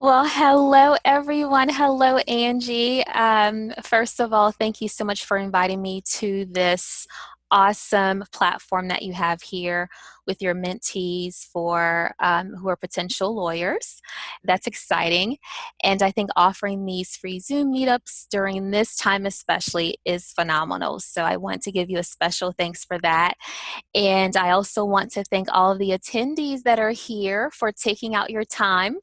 Well, hello everyone. Hello, Angie. First of all, thank you so much for inviting me to this awesome platform that you have here with your mentees for who are potential lawyers. That's exciting. And I think offering these free Zoom meetups during this time especially is phenomenal. So I want to give you a special thanks for that. And I also want to thank all of the attendees that are here for taking out your time,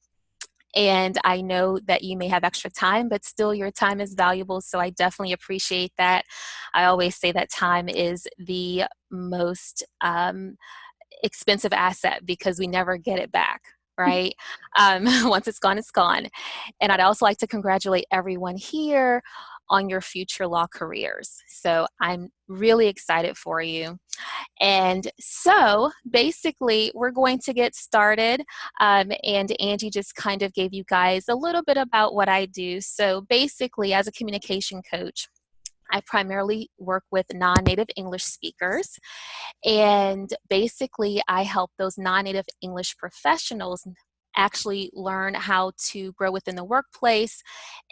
and I know that you may have extra time, but still your time is valuable. So I definitely appreciate that. I always say that time is the most expensive asset because we never get it back. Right? Once it's gone, it's gone. And I'd also like to congratulate everyone here on your future law careers. So I'm really excited for you. And so basically, we're going to get started. And Angie just kind of gave you guys a little bit about what I do. So basically, as a communication coach, I primarily work with non-native English speakers. And basically, I help those non-native English professionals actually learn how to grow within the workplace,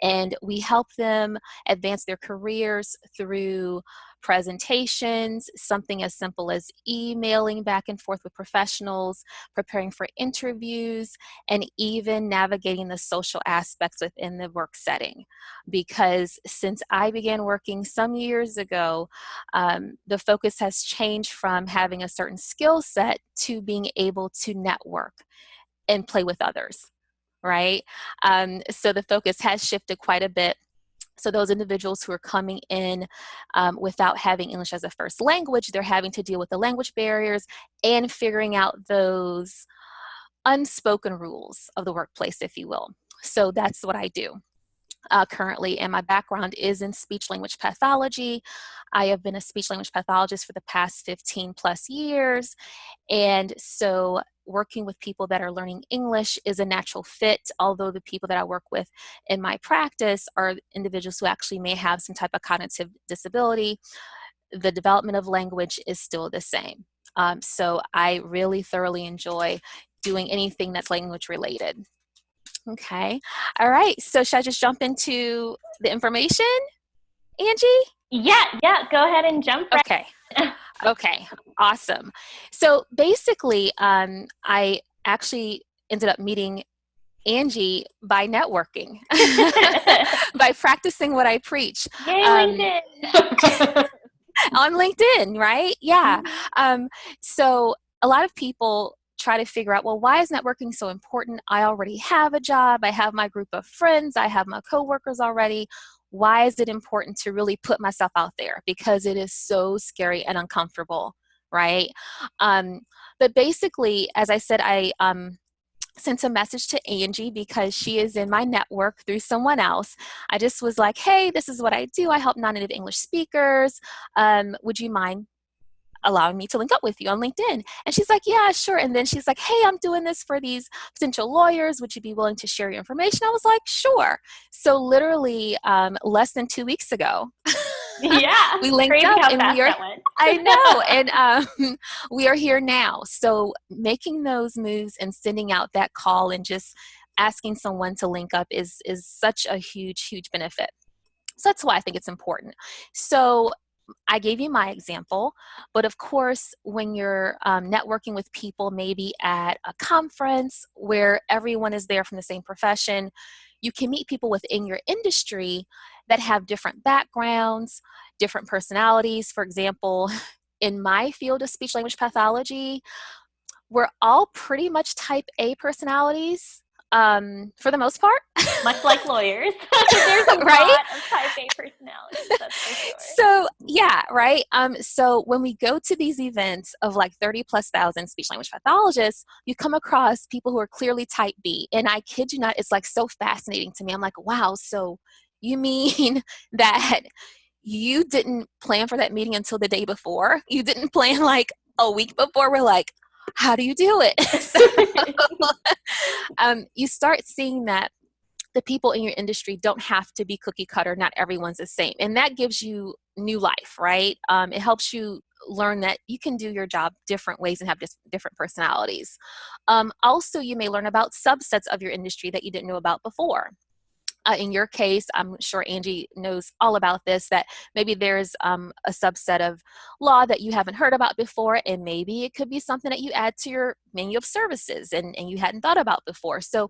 and we help them advance their careers through presentations, something as simple as emailing back and forth with professionals, preparing for interviews, and even navigating the social aspects within the work setting. Because since I began working some years ago, the focus has changed from having a certain skill set to being able to network and play with others, right? So the focus has shifted quite a bit. So those individuals who are coming in without having English as a first language, they're having to deal with the language barriers and figuring out those unspoken rules of the workplace, if you will. So that's what I do. Currently, and my background is in speech language pathology. I have been a speech language pathologist for the past 15 plus years. And so working with people that are learning English is a natural fit, although the people that I work with in my practice are individuals who actually may have some type of cognitive disability. The development of language is still the same. So I really thoroughly enjoy doing anything that's language related. Okay. All right. So should I just jump into the information, Angie? Yeah, go ahead and jump right Okay. in. Okay. Awesome. So basically, I actually ended up meeting Angie by networking, by practicing what I preach. Yay, Um, LinkedIn. on LinkedIn, right? Yeah. So a lot of people try to figure out, well, why is networking so important? I already have a job. I have my group of friends. I have my coworkers already. Why is it important to really put myself out there? Because it is so scary and uncomfortable, right? Um, but basically, as I said, I sent a message to Angie because she is in my network through someone else. I just was like, hey, this is what I do. I help non-native English speakers. Would you mind allowing me to link up with you on LinkedIn? And she's like, yeah, sure. And then she's like, hey, I'm doing this for these potential lawyers. Would you be willing to share your information? I was like, sure. So literally less than 2 weeks ago, Yeah, we linked crazy up how and fast that went. I know, and we are here now. So making those moves and sending out that call and just asking someone to link up is such a huge benefit. So that's why I think it's important. So I gave you my example, but of course, when you're networking with people, maybe at a conference where everyone is there from the same profession, you can meet people within your industry that have different backgrounds, different personalities. For example, in my field of speech language pathology, we're all pretty much type A personalities for the most part. Much like lawyers. There's a Right? lot of type A personalities, that's for sure. So yeah, right. So when we go to these events of like 30 plus thousand speech language pathologists, you come across people who are clearly type B. And I kid you not, it's like so fascinating to me. I'm like, wow, so you mean that you didn't plan for that meeting until the day before? You didn't plan like a week before? We're like, how do you do it? So you start seeing that the people in your industry don't have to be cookie cutter. Not everyone's the same. And that gives you new life, right? It helps you learn that you can do your job different ways and have different personalities. Also, you may learn about subsets of your industry that you didn't know about before. In your case, I'm sure Angie knows all about this, that maybe there's a subset of law that you haven't heard about before, and maybe it could be something that you add to your menu of services and you hadn't thought about before. So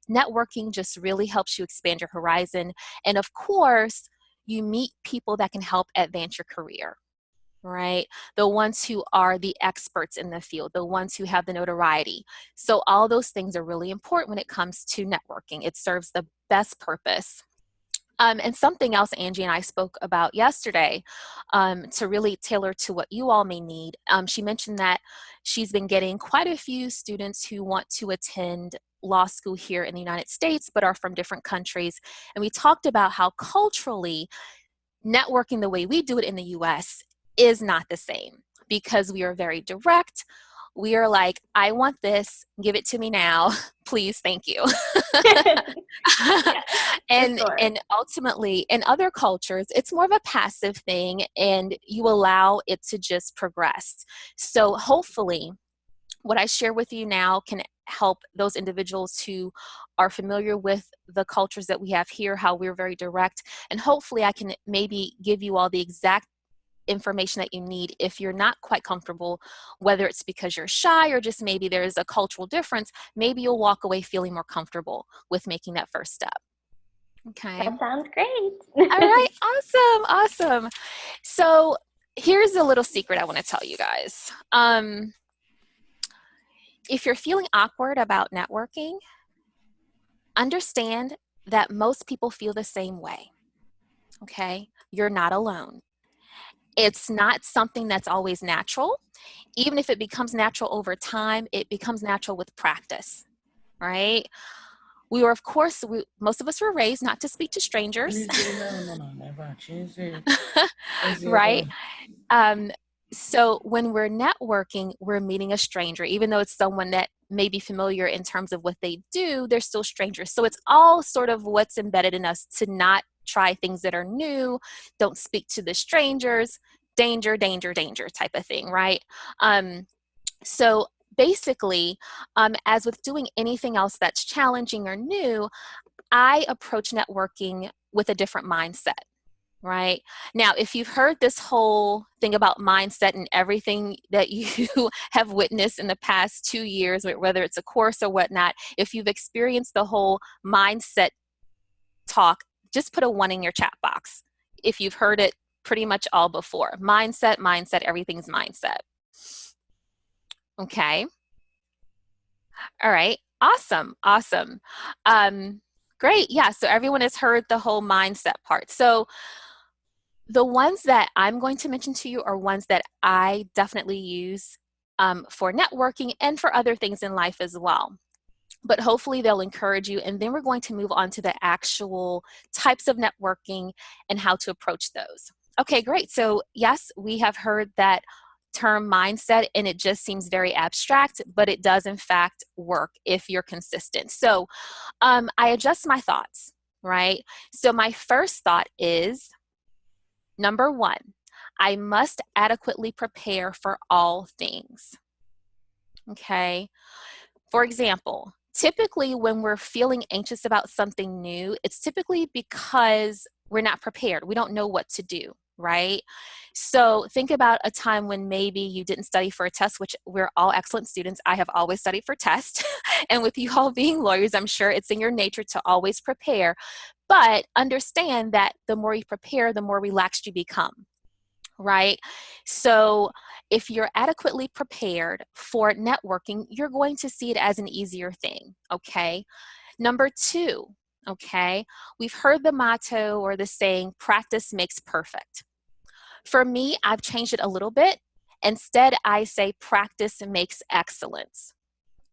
networking just really helps you expand your horizon. And of course, you meet people that can help advance your career, right? The ones who are the experts in the field, the ones who have the notoriety. So all those things are really important when it comes to networking. It serves the best purpose. And something else Angie and I spoke about yesterday, to really tailor to what you all may need. She mentioned that she's been getting quite a few students who want to attend law school here in the United States, but are from different countries. And we talked about how culturally networking the way we do it in the US is not the same, because we are very direct. We are like, I want this, give it to me now, please, thank you. Yeah, for sure. And ultimately, in other cultures, it's more of a passive thing, and you allow it to just progress. So hopefully, what I share with you now can help those individuals who are familiar with the cultures that we have here, how we're very direct, and hopefully I can maybe give you all the exact information that you need if you're not quite comfortable, whether it's because you're shy or just maybe there's a cultural difference. Maybe you'll walk away feeling more comfortable with making that first step. Okay. That sounds great. All right. Awesome. Awesome. So here's a little secret I want to tell you guys. If you're feeling awkward about networking, understand that most people feel the same way. Okay. You're not alone. It's not something that's always natural. Even if it becomes natural over time, it becomes natural with practice, right? We were, of course, most of us were raised not to speak to strangers, right? So when we're networking, we're meeting a stranger, even though it's someone that may be familiar in terms of what they do, they're still strangers. So it's all sort of what's embedded in us to not try things that are new, don't speak to the strangers, danger, danger, danger type of thing, right? So basically, as with doing anything else that's challenging or new, I approach networking with a different mindset. Right. Now, if you've heard this whole thing about mindset and everything that you have witnessed in the past 2 years, whether it's a course or whatnot, if you've experienced the whole mindset talk, just put a 1 in your chat box. If you've heard it pretty much all before. Mindset, mindset, everything's mindset. Okay. All right. Awesome. Awesome. Great. Yeah. So everyone has heard the whole mindset part. So the ones that I'm going to mention to you are ones that I definitely use for networking and for other things in life as well. But hopefully they'll encourage you. And then we're going to move on to the actual types of networking and how to approach those. Okay, great. So yes, we have heard that term mindset, and it just seems very abstract, but it does in fact work if you're consistent. So I adjust my thoughts, right? So my first thought is, number 1, I must adequately prepare for all things. Okay. For example, typically when we're feeling anxious about something new, it's typically because we're not prepared. We don't know what to do, right? So think about a time when maybe you didn't study for a test, which we're all excellent students. I have always studied for tests. And with you all being lawyers, I'm sure it's in your nature to always prepare. But understand that the more you prepare, the more relaxed you become, right? So if you're adequately prepared for networking, you're going to see it as an easier thing, okay? Number 2, okay, we've heard the motto or the saying, practice makes perfect. For me, I've changed it a little bit. Instead, I say practice makes excellence,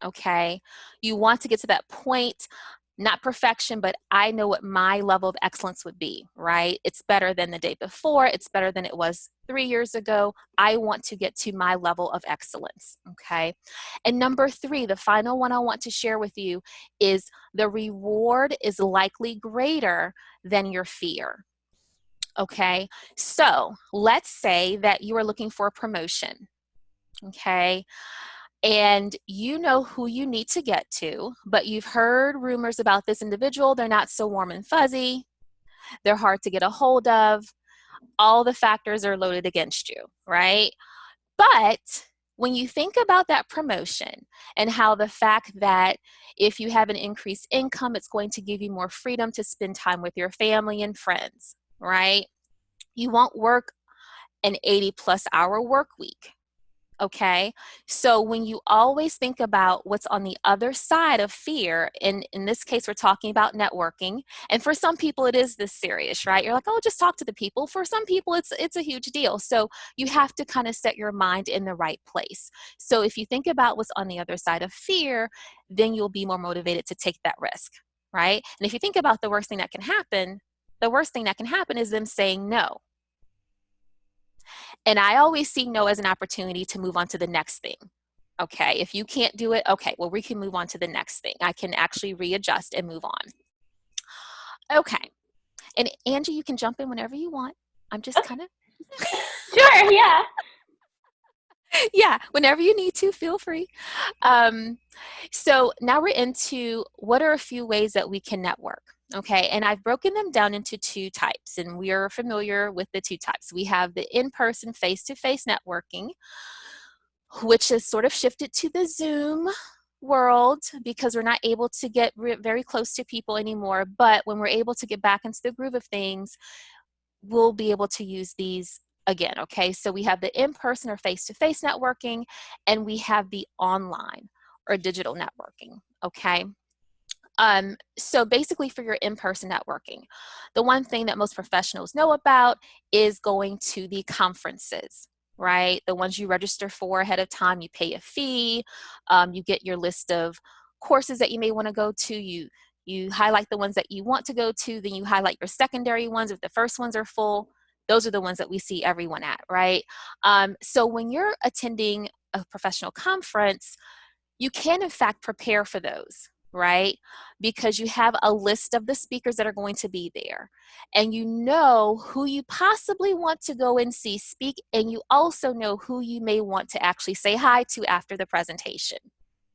okay? You want to get to that point, not perfection, but I know what my level of excellence would be, right? It's better than the day before. It's better than it was 3 years ago. I want to get to my level of excellence, okay? And number 3, the final one I want to share with you is the reward is likely greater than your fear. Okay, so let's say that you are looking for a promotion. Okay, and you know who you need to get to, but you've heard rumors about this individual. They're not so warm and fuzzy. They're hard to get a hold of. All the factors are loaded against you, right? But when you think about that promotion and how the fact that if you have an increased income, it's going to give you more freedom to spend time with your family and friends, right? You won't work an 80-plus-hour work week. Okay, so when you always think about what's on the other side of fear, and in this case, we're talking about networking. And for some people, it is this serious, right? You're like, oh, just talk to the people. For some people, it's a huge deal. So you have to kind of set your mind in the right place. So if you think about what's on the other side of fear, then you'll be more motivated to take that risk, right? And if you think about the worst thing that can happen, the worst thing that can happen is them saying no. And I always see no as an opportunity to move on to the next thing. Okay, if you can't do it, okay, well, we can move on to the next thing. I can actually readjust and move on. Okay, and Angie, you can jump in whenever you want. I'm just kind of. Sure, yeah. Yeah, whenever you need to, feel free. So now we're into what are a few ways that we can network. Okay, and I've broken them down into two types, and we are familiar with the two types. We have the in-person, face-to-face networking, which has sort of shifted to the Zoom world because we're not able to get very close to people anymore. But when we're able to get back into the groove of things, we'll be able to use these again. Okay, so we have the in-person or face-to-face networking, and we have the online or digital networking. Okay. So basically for your in-person networking, the one thing that most professionals know about is going to the conferences, right? The ones you register for ahead of time, you pay a fee, you get your list of courses that you may want to go to, you highlight the ones that you want to go to, then you highlight your secondary ones. If the first ones are full, those are the ones that we see everyone at, right? So when you're attending a professional conference, you can in fact prepare for those, right? Because you have a list of the speakers that are going to be there, and you know who you possibly want to go and see speak, and you also know who you may want to actually say hi to after the presentation.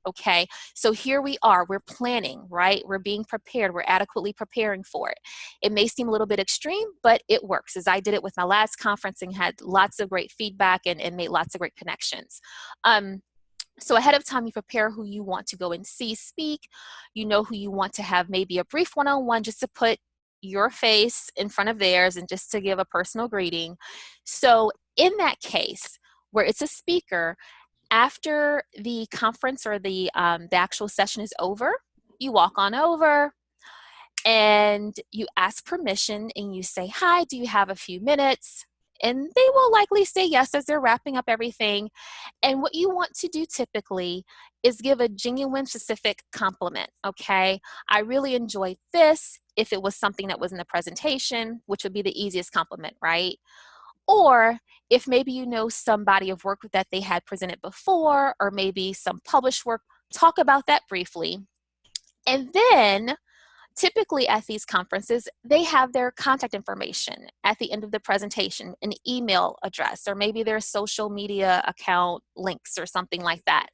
Okay, so here we are, we're planning, right? We're being prepared, we're adequately preparing for it. It may seem a little bit extreme, but it works, as I did it with my last conference and had lots of great feedback and made lots of great connections. So ahead of time, you prepare who you want to go and see speak. You know who you want to have maybe a brief one-on-one just to put your face in front of theirs and just to give a personal greeting. So in that case, where it's a speaker, after the conference or the actual session is over, you walk on over and you ask permission and you say, hi, do you have a few minutes? And they will likely say yes as they're wrapping up everything. And what you want to do typically is give a genuine, specific compliment, okay? I really enjoyed this, if it was something that was in the presentation, which would be the easiest compliment, right? Or if maybe you know some body of work that they had presented before, or maybe some published work, talk about that briefly. And then typically at these conferences, they have their contact information at the end of the presentation, an email address, or maybe their social media account links or something like that.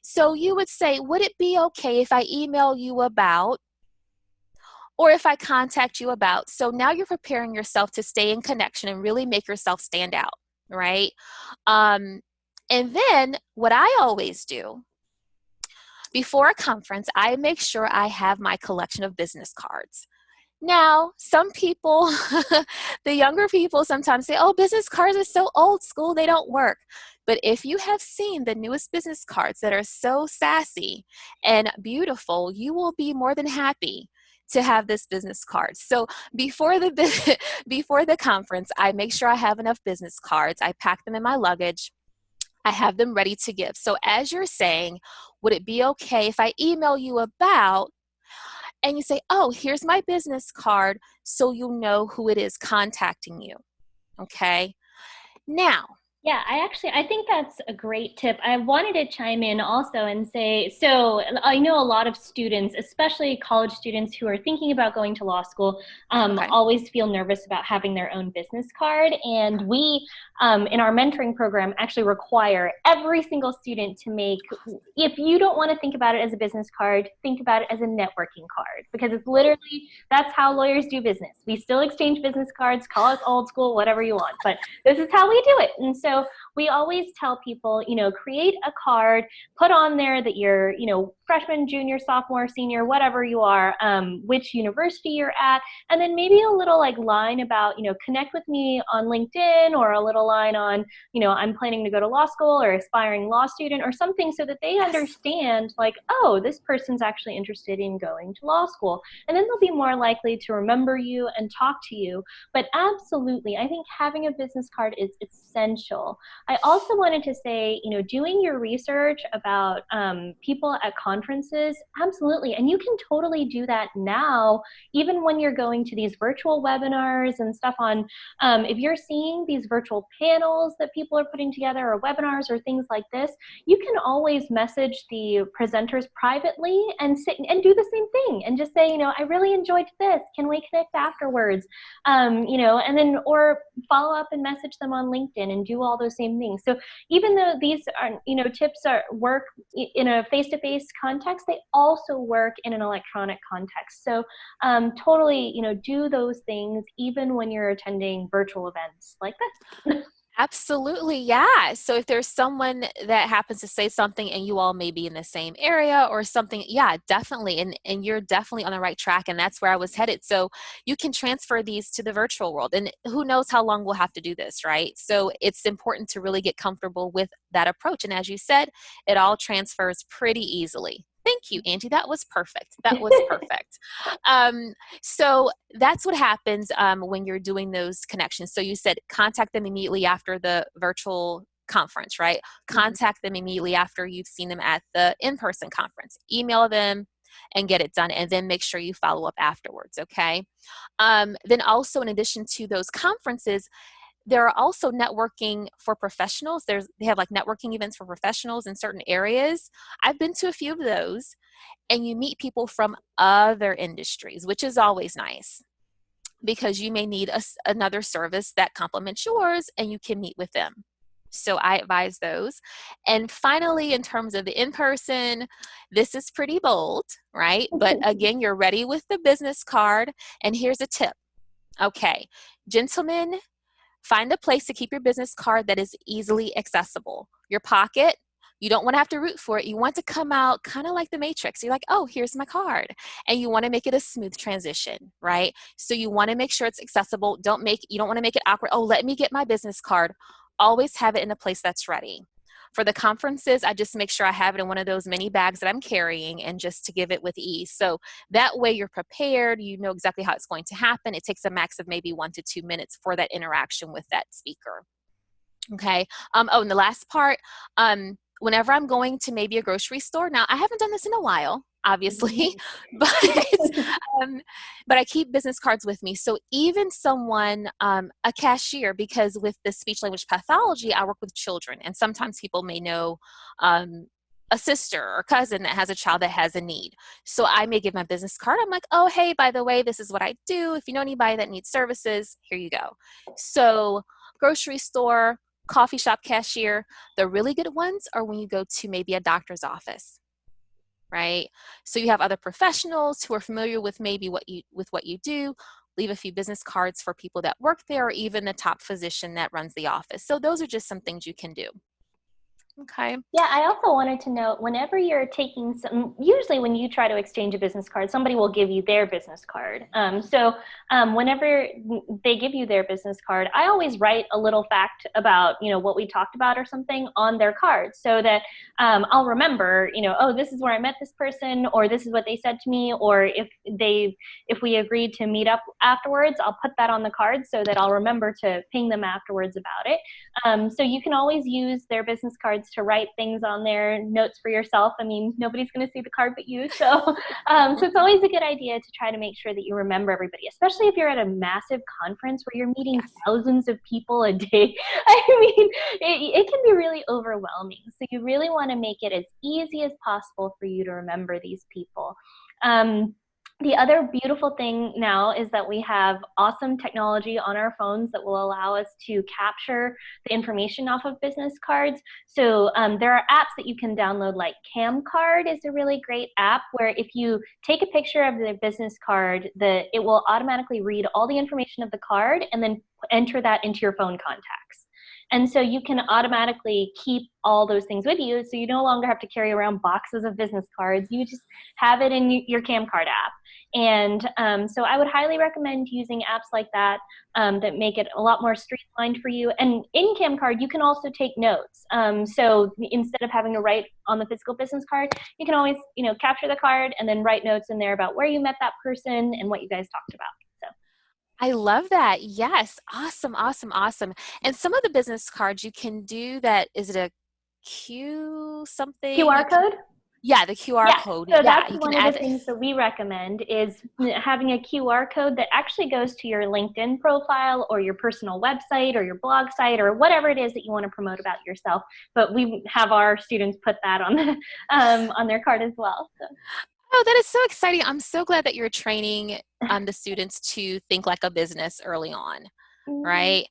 So you would say, would it be okay if I email you about, or if I contact you about? So now you're preparing yourself to stay in connection and really make yourself stand out, right? And then what I always do before a conference, I make sure I have my collection of business cards. Now, some people, the younger people sometimes say, oh, business cards are so old school, they don't work. But if you have seen the newest business cards that are so sassy and beautiful, you will be more than happy to have this business card. So before the before the conference, I make sure I have enough business cards. I pack them in my luggage. I have them ready to give. So as you're saying, would it be okay if I email you about, and you say, oh, here's my business card, so you'll know who it is contacting you, okay? Now, Yeah, I think that's a great tip. I wanted to chime in also and say, so I know a lot of students, especially college students who are thinking about going to law school, Okay. always feel nervous about having their own business card. And we, in our mentoring program, actually require every single student to make, if you don't want to think about it as a business card, think about it as a networking card, because it's literally, that's how lawyers do business. We still exchange business cards, call us old school, whatever you want, but this is how we do it. And so we always tell people, create a card, put on there that you're, freshman, junior, sophomore, senior, whatever you are, which university you're at, and then maybe a little like line about, connect with me on LinkedIn, or a little line on, I'm planning to go to law school, or aspiring law student, or something, so that they Yes. understand like, oh, this person's actually interested in going to law school. And then they'll be more likely to remember you and talk to you. But absolutely, I think having a business card is essential. I also wanted to say, doing your research about people at conferences, absolutely. And you can totally do that now, even when you're going to these virtual webinars and stuff on, if you're seeing these virtual panels that people are putting together, or webinars or things like this, you can always message the presenters privately and sit and do the same thing and just say, I really enjoyed this. Can we connect afterwards? And then, or follow up and message them on LinkedIn and do all those same things. So even though these are, tips are work in a face-to-face context, they also work in an electronic context. So totally, do those things even when you're attending virtual events like this. Absolutely, yeah. So if there's someone that happens to say something and you all may be in the same area or something, yeah, definitely. And you're definitely on the right track, and that's where I was headed. So you can transfer these to the virtual world, and who knows how long we'll have to do this, right? So it's important to really get comfortable with that approach. And as you said, it all transfers pretty easily. Thank you, Angie. That was perfect. That was perfect. So that's what happens when you're doing those connections. So you said contact them immediately after the virtual conference, right? Contact them immediately after you've seen them at the in-person conference. Email them and get it done, and then make sure you follow up afterwards, okay? Then also, in addition to those conferences, there are also networking for professionals. They have like networking events for professionals in certain areas. I've been to a few of those, and you meet people from other industries, which is always nice because you may need another service that complements yours, and you can meet with them. So I advise those. And finally, in terms of the in-person, this is pretty bold, right? But again, you're ready with the business card. And here's a tip. Okay, gentlemen, find a place to keep your business card that is easily accessible. Your pocket, you don't want to have to root for it. You want to come out kind of like the Matrix. You're like, oh, here's my card. And you want to make it a smooth transition, right? So you want to make sure it's accessible. You don't want to make it awkward. Oh, let me get my business card. Always have it in a place that's ready. For the conferences, I just make sure I have it in one of those mini bags that I'm carrying, and just to give it with ease. So that way you're prepared, you know exactly how it's going to happen. It takes a max of maybe 1 to 2 minutes for that interaction with that speaker. Okay. And the last part, whenever I'm going to maybe a grocery store, now I haven't done this in a while, obviously, but um, but I keep business cards with me. So even someone, a cashier, because with the speech language pathology, I work with children, and sometimes people may know a sister or cousin that has a child that has a need. So I may give my business card. I'm like, oh, hey, by the way, this is what I do. If you know anybody that needs services, here you go. So grocery store, coffee shop cashier. The really good ones are when you go to maybe a doctor's office, right? So you have other professionals who are familiar with maybe what you do. Leave a few business cards for people that work there, or even the top physician that runs the office. So those are just some things you can do. Okay. Yeah, I also wanted to note, whenever you're taking some, usually when you try to exchange a business card, somebody will give you their business card. Whenever they give you their business card, I always write a little fact about, what we talked about or something on their card, so that I'll remember, oh, this is where I met this person, or this is what they said to me, or if we agreed to meet up afterwards, I'll put that on the card so that I'll remember to ping them afterwards about it. So you can always use their business cards cards, to write things on there, notes for yourself. I mean, nobody's going to see the card but you. So, so it's always a good idea to try to make sure that you remember everybody, especially if you're at a massive conference where you're meeting Yes. thousands of people a day. I mean, it can be really overwhelming. So you really want to make it as easy as possible for you to remember these people. Um, the other beautiful thing now is that we have awesome technology on our phones that will allow us to capture the information off of business cards. So there are apps that you can download, like CamCard is a really great app where if you take a picture of the business card, it will automatically read all the information of the card and then enter that into your phone contacts. And so you can automatically keep all those things with you. So you no longer have to carry around boxes of business cards. You just have it in your CamCard app. And so I would highly recommend using apps like that that make it a lot more streamlined for you. And in CamCard, you can also take notes. So instead of having to write on the physical business card, you can always, capture the card and then write notes in there about where you met that person and what you guys talked about. So. I love that. Yes. Awesome. Awesome. Awesome. And some of the business cards you can do that. Is it a Q something? QR code? Yeah, the QR Yeah, code. so Yeah, that's you can one of the add. things that we recommend is having a QR code that actually goes to your LinkedIn profile or your personal website or your blog site or whatever it is that you want to promote about yourself. But we have our students put that on on their card as well. So. Oh, that is so exciting. I'm so glad that you're training the students to think like a business early on, Mm-hmm. right?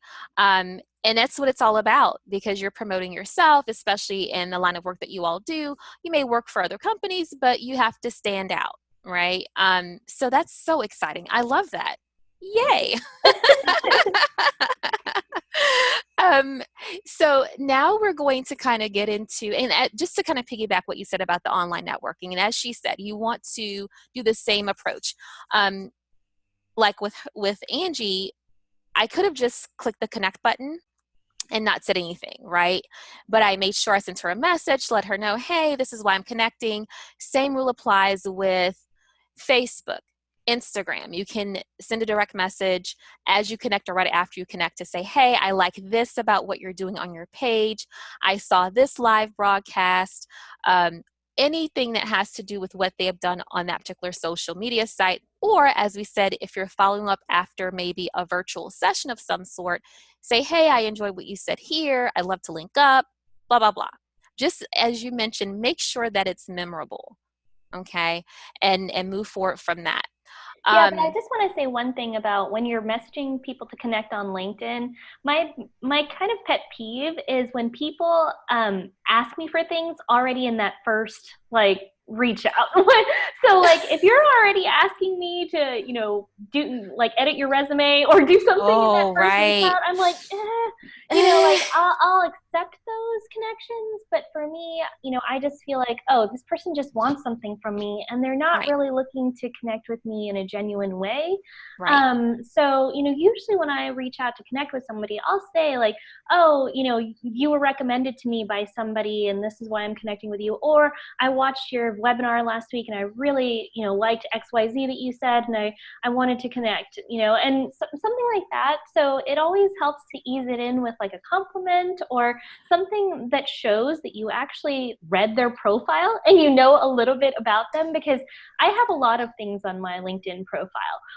And that's what it's all about because you're promoting yourself, especially in the line of work that you all do. You may work for other companies, but you have to stand out, right? So that's so exciting. I love that. Yay. um, so now we're going to kind of get into, and just to kind of piggyback what you said about the online networking. And as she said, you want to do the same approach. Um, like with Angie, I could have just clicked the connect button and not said anything, right? But I made sure I sent her a message, let her know, hey, this is why I'm connecting. Same rule applies with Facebook, Instagram. You can send a direct message as you connect or right after you connect to say, hey, I like this about what you're doing on your page. I saw this live broadcast. Anything that has to do with what they have done on that particular social media site. Or as we said, if you're following up after maybe a virtual session of some sort, say, hey, I enjoyed what you said here. I'd love to link up, blah, blah, blah. Just as you mentioned, make sure that it's memorable, okay? And move forward from that. Yeah, but I Um, just want to say one thing about when you're messaging people to connect on LinkedIn. My kind of pet peeve is when people ask me for things already in that first reach out. So if you're already asking me to do edit your resume or do something in that oh, first reach right. out, I'm like, I'll accept those connections, but for me, I just feel like, oh, this person just wants something from me and they're not Right, really looking to connect with me in a genuine way. right. So usually when I reach out to connect with somebody, I'll say like, oh, you were recommended to me by somebody and this is why I'm connecting with you. Or I watched your webinar last week and I really, liked XYZ that you said and I wanted to connect, and something like that. So it always helps to ease it in with like a compliment or something that shows that you actually read their profile and you know a little bit about them, because I have a lot of things on my LinkedIn profile.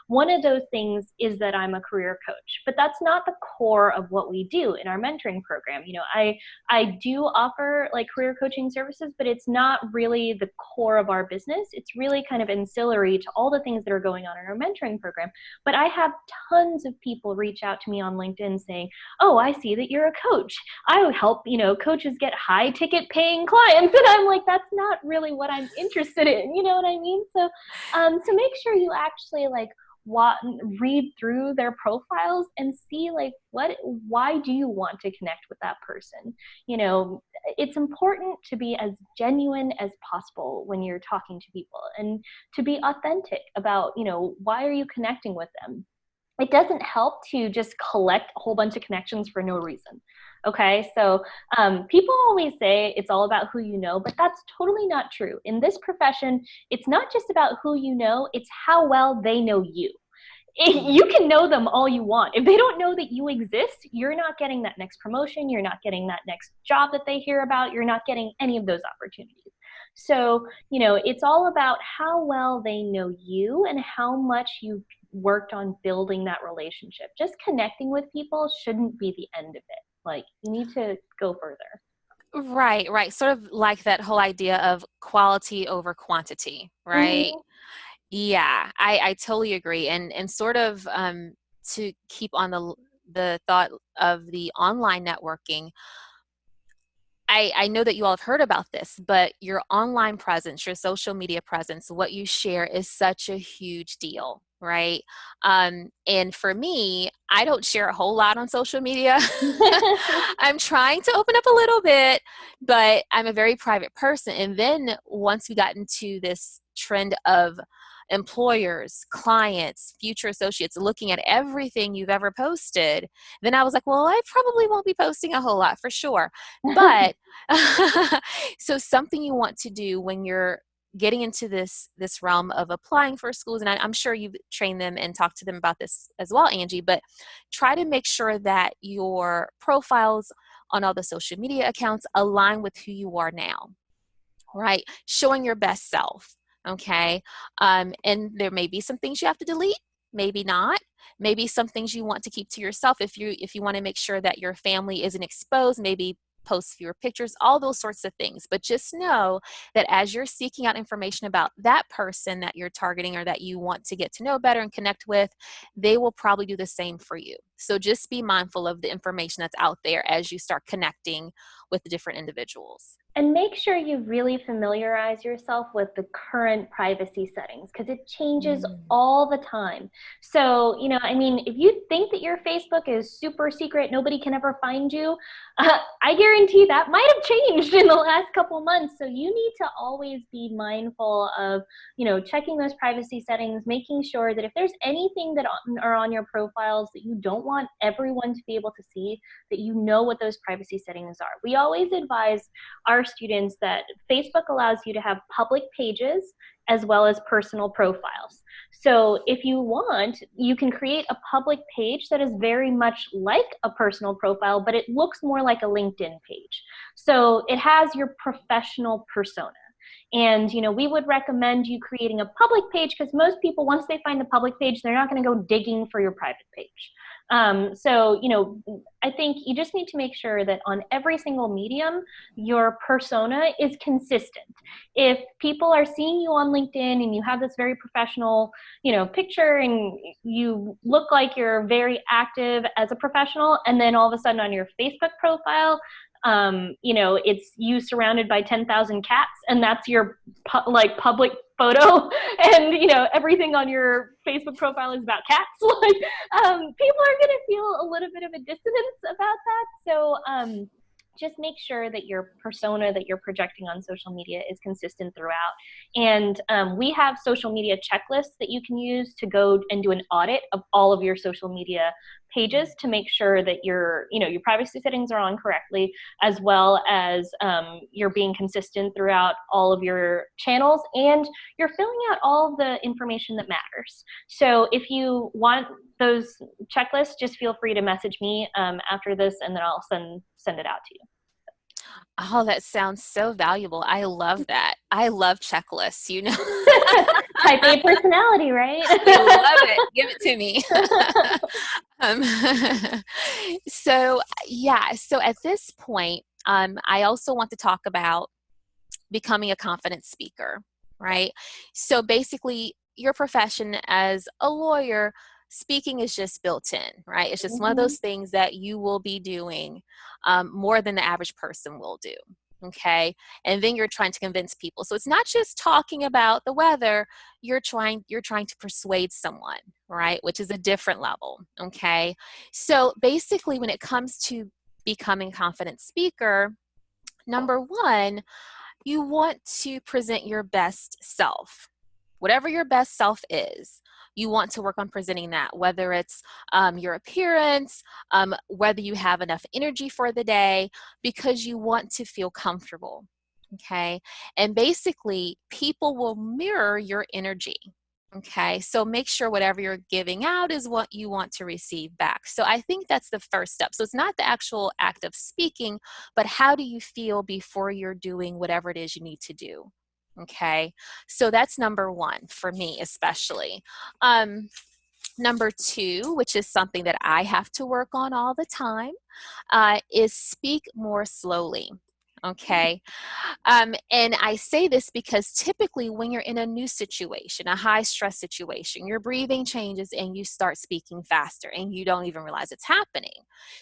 One of those things is that I'm a career coach, but that's not the core of what we do in our mentoring program. I do offer like career coaching services, but it's not really the core of our business. It's really kind of ancillary to all the things that are going on in our mentoring program. But I have tons of people reach out to me on LinkedIn saying, oh, I see that you're a coach. I help, coaches get high ticket paying clients. And I'm like, that's not really what I'm interested in. You know what I mean? So make sure you actually read through their profiles and see why do you want to connect with that person. It's important to be as genuine as possible when you're talking to people and to be authentic about why are you connecting with them. It doesn't help to just collect a whole bunch of connections for no reason. Okay, so people always say it's all about who you know, but that's totally not true. In this profession, it's not just about who you know, it's how well they know you. You can know them all you want. If they don't know that you exist, you're not getting that next promotion. You're not getting that next job that they hear about. You're not getting any of those opportunities. So, it's all about how well they know you and how much you've worked on building that relationship. Just connecting with people shouldn't be the end of it. Like, you need to go further. Right, right. Sort of like that whole idea of quality over quantity, right? Mm-hmm. Yeah, I totally agree. And sort of to keep on the thought of the online networking, I know that you all have heard about this, but your online presence, your social media presence, what you share is such a huge deal, right? And for me, I don't share a whole lot on social media. I'm trying to open up a little bit, but I'm a very private person. And then once we got into this trend of employers, clients, future associates looking at everything you've ever posted, then I was like, well, I probably won't be posting a whole lot for sure. But so something you want to do when you're getting into this realm of applying for schools, and I'm sure you've trained them and talked to them about this as well, Angie, but try to make sure that your profiles on all the social media accounts align with who you are now, right? Showing your best self. Okay. And there may be some things you have to delete, maybe not. Maybe some things you want to keep to yourself. If you want to make sure that your family isn't exposed, maybe post fewer pictures, all those sorts of things. But just know that as you're seeking out information about that person that you're targeting or that you want to get to know better and connect with, they will probably do the same for you. So just be mindful of the information that's out there as you start connecting with the different individuals. And make sure you really familiarize yourself with the current privacy settings because it changes Mm. all the time. So, if you think that your Facebook is super secret, nobody can ever find you, I guarantee that might have changed in the last couple months. So you need to always be mindful of, checking those privacy settings, making sure that if there's anything that are on your profiles that you don't want everyone to be able to see, that you know what those privacy settings are. We always advise our students that Facebook allows you to have public pages as well as personal profiles. So if you want, you can create a public page that is very much like a personal profile, but it looks more like a LinkedIn page. So it has your professional persona. And, we would recommend you creating a public page because most people, once they find the public page, they're not going to go digging for your private page. So, I think you just need to make sure that on every single medium, your persona is consistent. If people are seeing you on LinkedIn and you have this very professional, picture and you look like you're very active as a professional, and then all of a sudden on your Facebook profile, it's you surrounded by 10,000 cats, and that's your public photo, and everything on your Facebook profile is about cats. People are going to feel a little bit of a dissonance about that. So just make sure that your persona that you're projecting on social media is consistent throughout. And we have social media checklists that you can use to go and do an audit of all of your social media pages to make sure that your privacy settings are on correctly, as well as you're being consistent throughout all of your channels, and you're filling out all the information that matters. So if you want those checklists, just feel free to message me after this, and then I'll send it out to you. Oh, that sounds so valuable. I love that. I love checklists, you know. Type A personality, right? I love it. Give it to me. um, so, yeah, so at this point, I also want to talk about becoming a confident speaker, right? So basically, your profession as a lawyer, speaking is just built in, right? It's just one of Mm-hmm. those things that you will be doing more than the average person will do. Okay. And then you're trying to convince people. So it's not just talking about the weather, you're trying to persuade someone, right? Which is a different level. Okay. So basically, when it comes to becoming a confident speaker, number one, you want to present your best self. Whatever your best self is, you want to work on presenting that, whether it's your appearance, whether you have enough energy for the day, because you want to feel comfortable. Okay. And basically, people will mirror your energy. Okay, so make sure whatever you're giving out is what you want to receive back. So I think that's the first step. So it's not the actual act of speaking, but how do you feel before you're doing whatever it is you need to do? Okay, so that's number one for me, especially. Number two, which is something that I have to work on all the time, is speak more slowly. Okay. And I say this because typically when you're in a new situation, a high stress situation, your breathing changes and you start speaking faster and you don't even realize it's happening.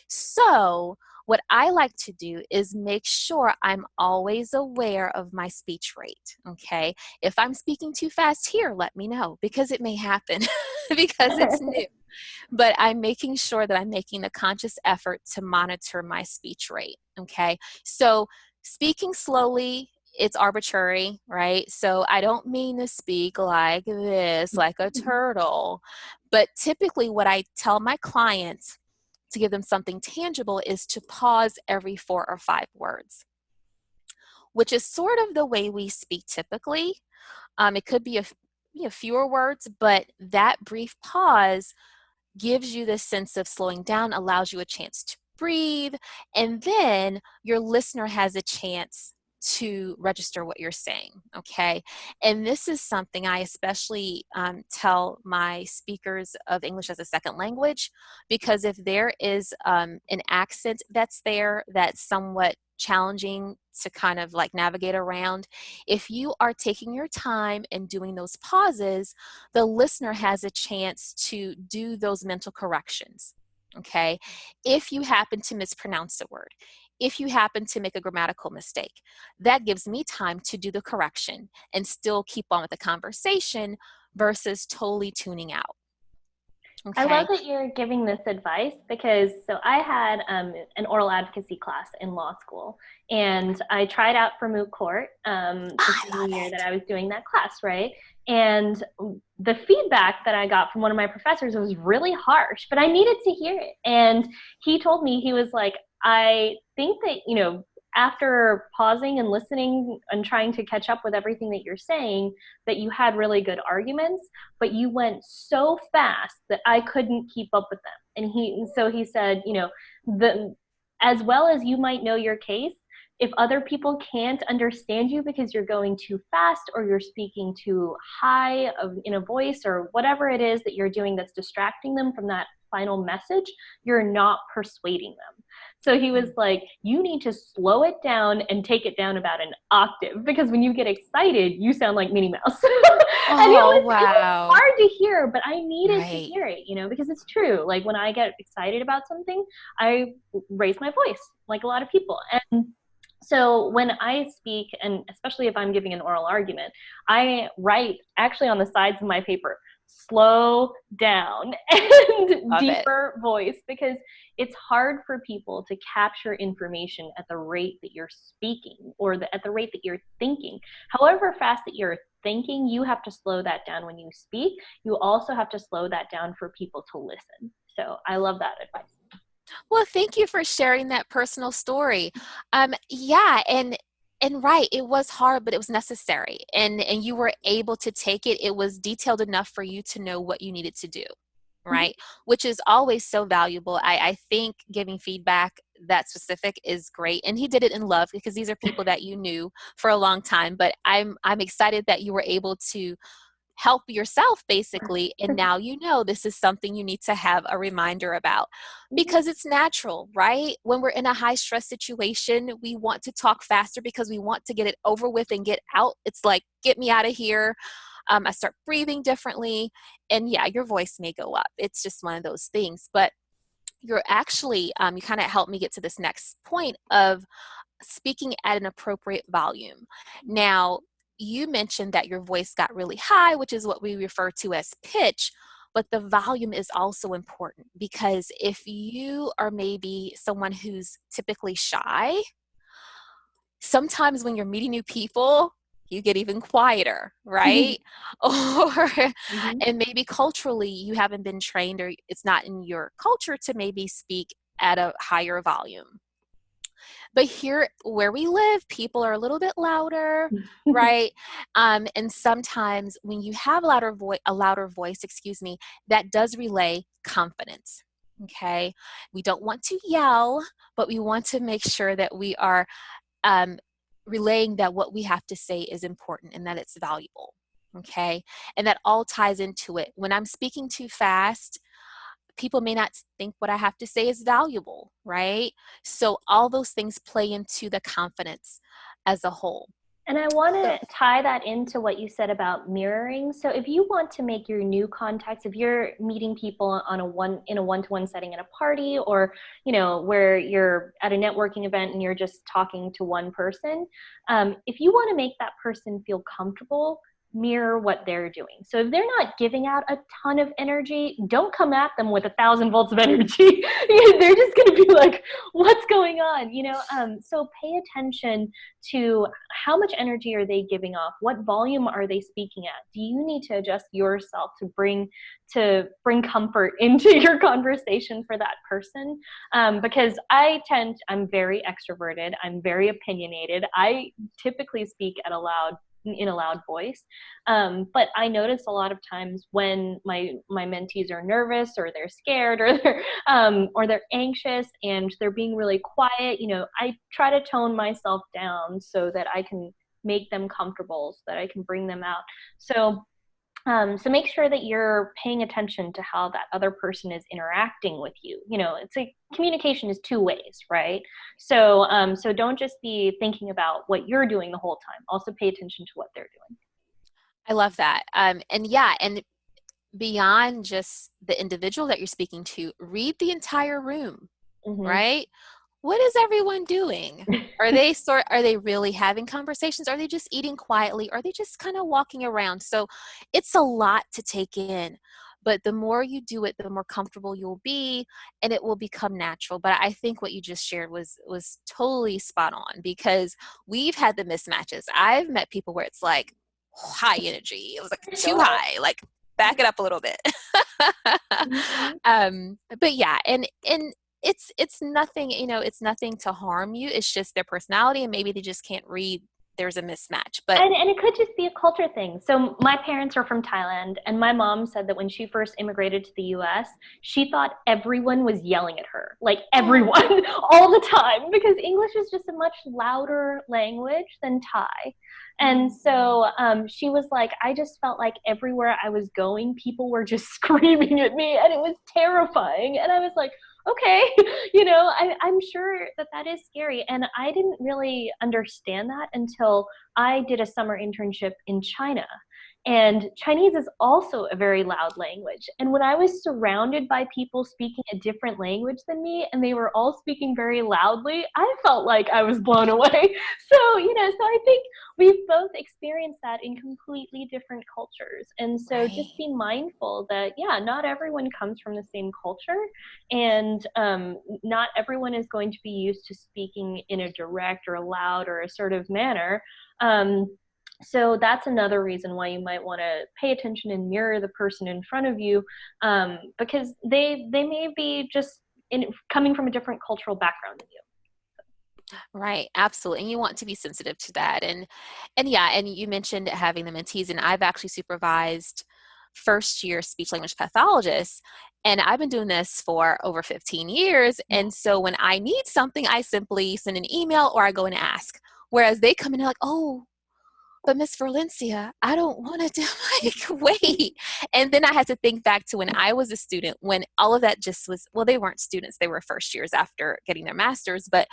So what I like to do is make sure I'm always aware of my speech rate. Okay. If I'm speaking too fast here, let me know because it may happen because it's new. But I'm making sure that I'm making a conscious effort to monitor my speech rate. Okay. So speaking slowly, it's arbitrary, right? So I don't mean to speak like this, like a turtle. But typically, what I tell my clients to give them something tangible is to pause every 4 or 5 words, which is sort of the way we speak typically. It could be fewer words, but that brief pause gives you this sense of slowing down, allows you a chance to breathe, and then your listener has a chance to register what you're saying, okay? And this is something I especially tell my speakers of English as a second language, because if there is an accent that's there that's somewhat challenging to kind of like navigate around, if you are taking your time and doing those pauses, the listener has a chance to do those mental corrections. Okay. If you happen to mispronounce a word, if you happen to make a grammatical mistake, that gives me time to do the correction and still keep on with the conversation versus totally tuning out. I love Okay. that you're giving this advice because so I had an oral advocacy class in law school, and I tried out for moot court the I same love year that it. I was doing that class, right? And the feedback that I got from one of my professors was really harsh, but I needed to hear it. And he told me, he was like, I think that, after pausing and listening and trying to catch up with everything that you're saying, that you had really good arguments, but you went so fast that I couldn't keep up with them. And so he said, the as well as you might know your case, if other people can't understand you because you're going too fast or you're speaking too high in a voice or whatever it is that you're doing that's distracting them from that final message, you're not persuading them. So he was like, you need to slow it down and take it down about an octave because when you get excited, you sound like Minnie Mouse. And Oh, it was wow. hard to hear, but I needed to Right. hear it, because it's true. Like when I get excited about something, I raise my voice like a lot of people. And so when I speak, and especially if I'm giving an oral argument, I write actually on the sides of my paper, slow down and Love it. deeper voice, because it's hard for people to capture information at the rate that you're speaking or at the rate that you're thinking. However fast that you're thinking, you have to slow that down when you speak. You also have to slow that down for people to listen. So I love that advice. Well, thank you for sharing that personal story. Yeah, and right, it was hard, but it was necessary, and you were able to take it. It was detailed enough for you to know what you needed to do, Mm-hmm. right? Which is always so valuable. I think giving feedback that specific is great, and he did it in love because these are people that you knew for a long time. But I'm excited that you were able to help yourself basically, and now you know this is something you need to have a reminder about because it's natural, right? When we're in a high stress situation, we want to talk faster because we want to get it over with and get out. It's like, get me out of here. I start breathing differently, and yeah, your voice may go up. It's just one of those things. But you're actually you kind of helped me get to this next point of speaking at an appropriate volume. Now, you mentioned that your voice got really high, which is what we refer to as pitch, but the volume is also important because if you are maybe someone who's typically shy, sometimes when you're meeting new people, you get even quieter, right? Or, Mm-hmm. and maybe culturally, you haven't been trained or it's not in your culture to maybe speak at a higher volume. But here where we live, people are a little bit louder, right? And sometimes when you have a louder voice, excuse me, that does relay confidence. Okay. We don't want to yell, but we want to make sure that we are um, relaying that what we have to say is important and that it's valuable. Okay. And that all ties into it. When I'm speaking too fast, people may not think what I have to say is valuable, right? So all those things play into the confidence as a whole. And I want So, to tie that into what you said about mirroring. So if you want to make your new contacts, if you're meeting people on in a one-to-one setting at a party, or where you're at a networking event and you're just talking to one person, if you want to make that person feel comfortable, mirror what they're doing. So if they're not giving out a ton of energy, don't come at them with 1,000 volts of energy. They're just going to be like, what's going on? So pay attention to how much energy are they giving off? What volume are they speaking at? Do you need to adjust yourself to bring comfort into your conversation for that person? Because I'm very extroverted. I'm very opinionated. I typically speak in a loud voice. But I notice a lot of times when my mentees are nervous, or they're scared, or they're anxious and they're being really quiet, I try to tone myself down so that I can make them comfortable, so that I can bring them out. So make sure that you're paying attention to how that other person is interacting with you. It's like communication is two ways, right? So don't just be thinking about what you're doing the whole time. Also pay attention to what they're doing. I love that. And yeah, and beyond just the individual that you're speaking to, read the entire room, Mm-hmm. right? What is everyone doing? Are they really having conversations? Are they just eating quietly? Are they just kind of walking around? So it's a lot to take in. But the more you do it, the more comfortable you'll be, and it will become natural. But I think what you just shared was totally spot on, because we've had the mismatches. I've met people where it's like high energy. It was like too Sure. high, like back it up a little bit. Mm-hmm. But yeah, and it's nothing, it's nothing to harm you. It's just their personality, and maybe they just can't read. There's a mismatch. But And it could just be a culture thing. So my parents are from Thailand, and my mom said that when she first immigrated to the US, she thought everyone was yelling at her, like oh, everyone, all the time, because English is just a much louder language than Thai. And mm, so she was like, I just felt like everywhere I was going, people were just screaming at me, and it was terrifying. And I was like, okay, I'm sure that that is scary. And I didn't really understand that until I did a summer internship in China. And Chinese is also a very loud language. And when I was surrounded by people speaking a different language than me, and they were all speaking very loudly, I felt like I was blown away. So I think we've both experienced that in completely different cultures. And so just right. be mindful that, yeah, not everyone comes from the same culture. And not everyone is going to be used to speaking in a direct or a loud or assertive manner. So that's another reason why you might want to pay attention and mirror the person in front of you, because they may be just coming from a different cultural background than you. Right, absolutely. And you want to be sensitive to that. And yeah, and you mentioned having the mentees, and I've actually supervised first year speech language pathologists, and I've been doing this for over 15 years. And so when I need something, I simply send an email or I go and ask. Whereas they come in and like, oh, but Miss Verlencia, I don't want to do like wait. And then I had to think back to when I was a student, when all of that just was, well, they weren't students, they were first years after getting their masters, but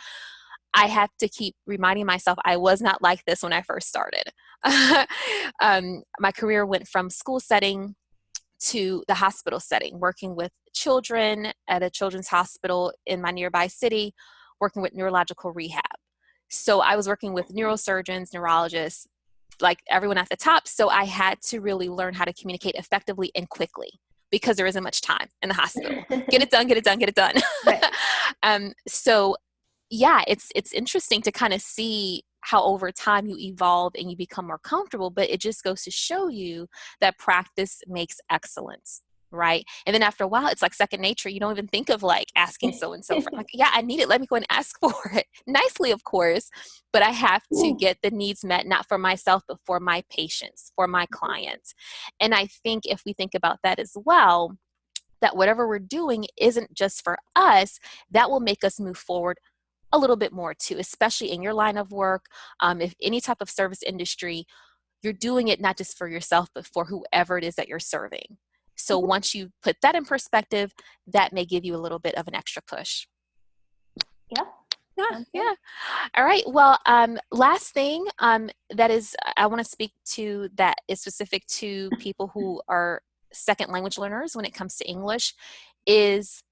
I had to keep reminding myself I was not like this when I first started. My career went from school setting to the hospital setting, working with children at a children's hospital in my nearby city, working with neurological rehab. So I was working with neurosurgeons, neurologists, like everyone at the top. So I had to really learn how to communicate effectively and quickly, because there isn't much time in the hospital. Get it done, get it done, get it done. Right. So yeah, it's interesting to kind of see how over time you evolve and you become more comfortable, but it just goes to show you that practice makes excellence. right? And then after a while, it's like second nature. You don't even think of like asking so and so for like, yeah, I need it. Let me go and ask for it nicely, of course. But I have to get the needs met, not for myself, but for my patients, for my clients. And I think if we think about that as well, that whatever we're doing isn't just for us, that will make us move forward a little bit more too, especially in your line of work. If any type of service industry, you're doing it not just for yourself, but for whoever it is that you're serving. So once you put that in perspective, that may give you a little bit of an extra push. Yeah. Yeah. All right. Well, last thing that is, I want to speak to that is specific to people who are second language learners when it comes to English is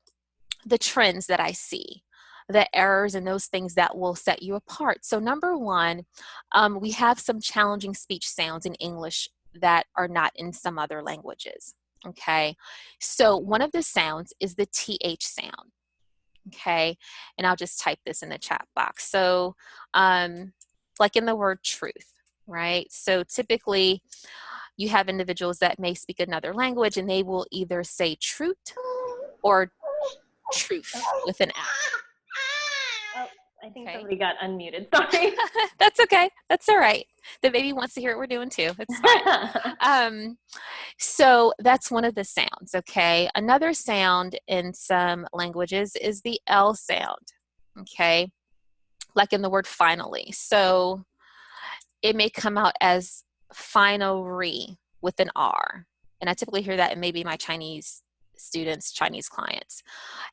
the trends that I see, the errors and those things that will set you apart. So number one, we have some challenging speech sounds in English that are not in some other languages. Okay. So one of the sounds is the TH sound. Okay. And I'll just type this in the chat box. So like in the word truth, right? So typically you have individuals that may speak another language and they will either say truth or truth with an F. Oh, I think Okay. somebody got unmuted. Sorry. That's okay. That's all right. The baby wants to hear what we're doing too. It's fine. So that's one of the sounds, okay? Another sound in some languages is the L sound, okay? Like in the word finally. So it may come out as finery with an R. And I typically hear that in maybe my Chinese students, Chinese clients.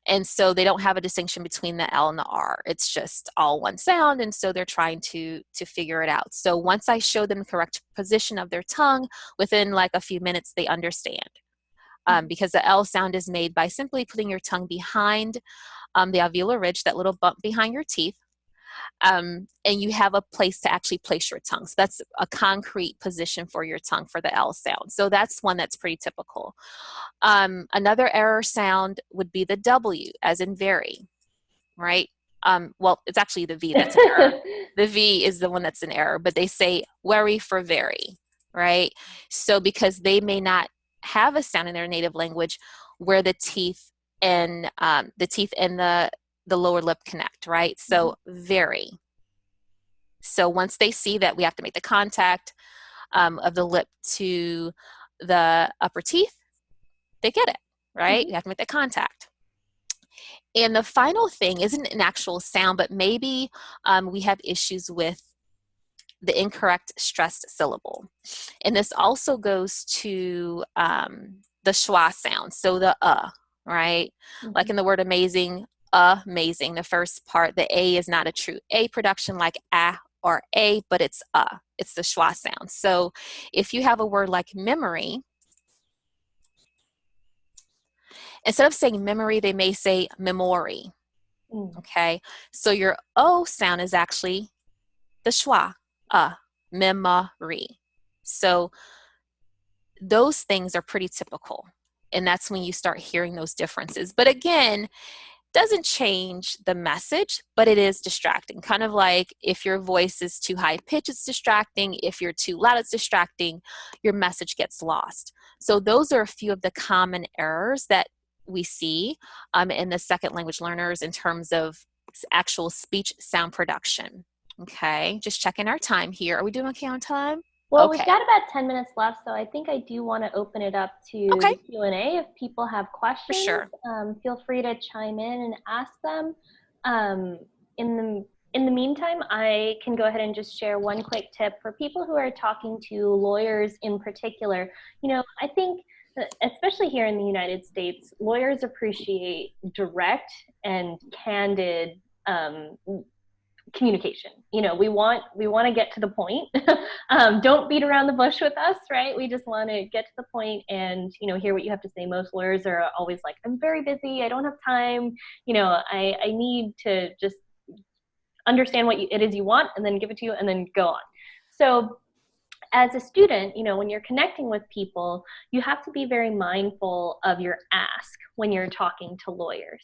And so they don't have a distinction between the L and the R. It's just all one sound. And so they're trying to figure it out. So once I show them the correct position of their tongue, within like a few minutes, they understand. Because the L sound is made by simply putting your tongue behind the alveolar ridge, that little bump behind your teeth. And you have a place to actually place your tongue. So that's a concrete position for your tongue for the L sound. So that's one that's pretty typical. Another error sound would be the W, as in very, right? Well, it's actually the V that's an error. The V is the one that's an error, but they say worry for very, right? So because they may not have a sound in their native language where the teeth and the lower lip connect, right? So very. So once they see that we have to make the contact of the lip to the upper teeth, they get it, right? You have to make the contact. And the final thing isn't an actual sound, but maybe we have issues with the incorrect stressed syllable. And this also goes to the schwa sound, so the right? Like in the word amazing, amazing, the first part, the A is not a true A production like or A, but it's it's the schwa sound. So if you have a word like memory, instead of saying memory, they may say memory. Okay, so your O sound is actually the schwa, memory. So those things are pretty typical. And that's when you start hearing those differences. But again, doesn't change the message, but it is distracting. Kind of like if your voice is too high pitched, it's distracting. If you're too loud, it's distracting. Your message gets lost. So those are a few of the common errors that we see in the second language learners in terms of actual speech sound production. Okay, just checking our time here. Are we doing okay on time? Well, Okay. we've got about 10 minutes left, so I think I do want to open it up to Okay. Q&A. If people have questions, For sure. Feel free to chime in and ask them. In the meantime, I can go ahead and just share one quick tip for people who are talking to lawyers in particular. You know, I think, especially here in the United States, lawyers appreciate direct and candid communication. You know, we want to get to the point. Don't beat around the bush with us, right? We just want to get to the point and, you know, hear what you have to say. Most lawyers are always like, I'm very busy, I don't have time, you know, I need to just understand what it is you want and then give it to you and then go on. So as a student, when you're connecting with people, you have to be very mindful of your ask when you're talking to lawyers.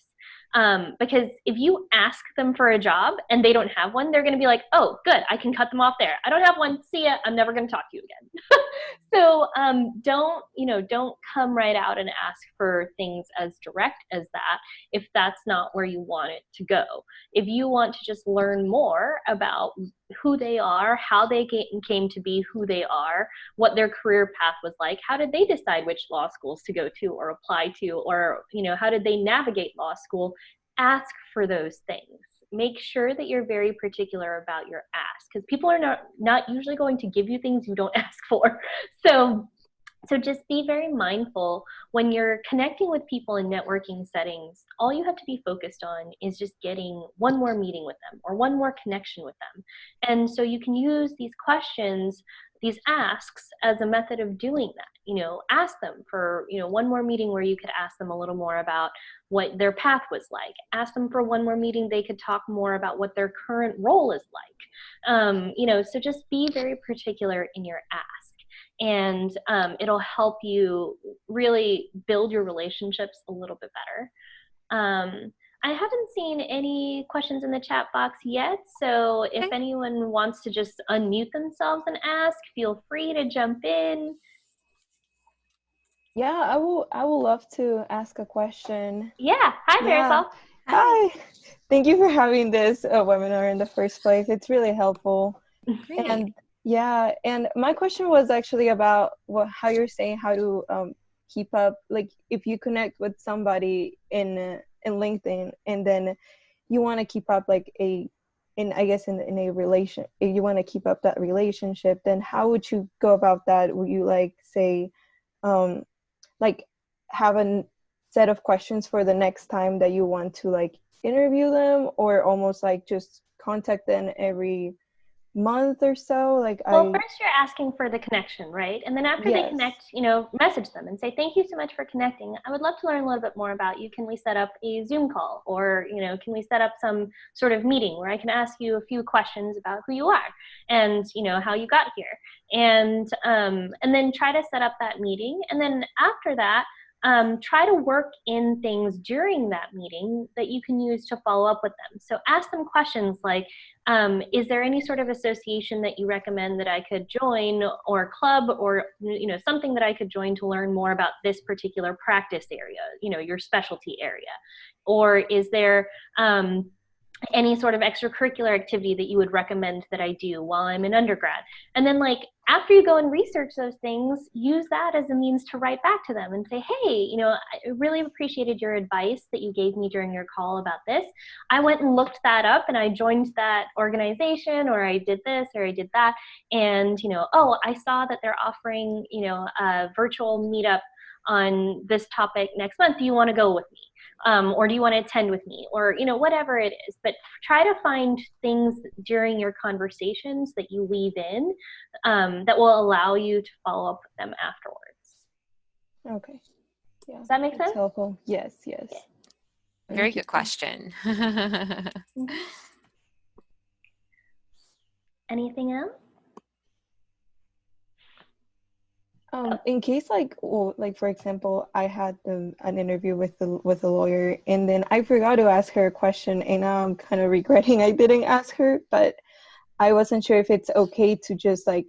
Because if you ask them for a job and they don't have one, they're going to be like, oh, good, I can cut them off there. I don't have one. See ya. I'm never going to talk to you again. So don't come right out and ask for things as direct as that if that's not where you want it to go. If you want to just learn more about who they are, how they came to be who they are, what their career path was like, how did they decide which law schools to go to or apply to, or how did they navigate law school, ask for those things. Make sure that you're very particular about your ask, because people are not usually going to give you things you don't ask for. So just be very mindful when you're connecting with people in networking settings. All you have to be focused on is just getting one more meeting with them or one more connection with them. And so you can use these questions, these asks, as a method of doing that. Ask them for, one more meeting where you could ask them a little more about what their path was like. Ask them for one more meeting they could talk more about what their current role is like. So just be very particular in your ask. And it'll help you really build your relationships a little bit better. I haven't seen any questions in the chat box yet, so if Okay. anyone wants to just unmute themselves and ask, feel free to jump in. Yeah, I will love to ask a question. Yeah. Hi, Yeah. Marisol. Hi. Hi. Thank you for having this webinar in the first place. It's really helpful. Great. And yeah, and my question was actually about how you're saying how to keep up, like if you connect with somebody in LinkedIn and then you want to keep up like I guess in a relation, if you want to keep up that relationship, then how would you go about that? Would you like say like have a set of questions for the next time that you want to like interview them, or almost like just contact them every month or so? Well, first you're asking for the connection, right? And then after they Yes. connect, message them and say, thank you so much for connecting. I would love to learn a little bit more about you. Can we set up a Zoom call, or, can we set up some sort of meeting where I can ask you a few questions about who you are and, how you got here, and then try to set up that meeting. And then after that, try to work in things during that meeting that you can use to follow up with them. So ask them questions like, is there any sort of association that you recommend that I could join, or club, or something that I could join to learn more about this particular practice area, your specialty area? Or is there any sort of extracurricular activity that you would recommend that I do while I'm in undergrad? And then after you go and research those things, use that as a means to write back to them and say, hey, I really appreciated your advice that you gave me during your call about this. I went and looked that up and I joined that organization, or I did this or I did that. And, oh, I saw that they're offering, a virtual meetup on this topic next month. Do you want to go with me? Or do you want to attend with me? Or, whatever it is. But try to find things during your conversations that you weave in that will allow you to follow up with them afterwards. Okay. Yeah. Does that make sense? Helpful. Yes. Yes. Yeah. Very good question. Anything else? In case like for example, I had an interview with a lawyer, and then I forgot to ask her a question, and now I'm kind of regretting I didn't ask her, but I wasn't sure if it's okay to just like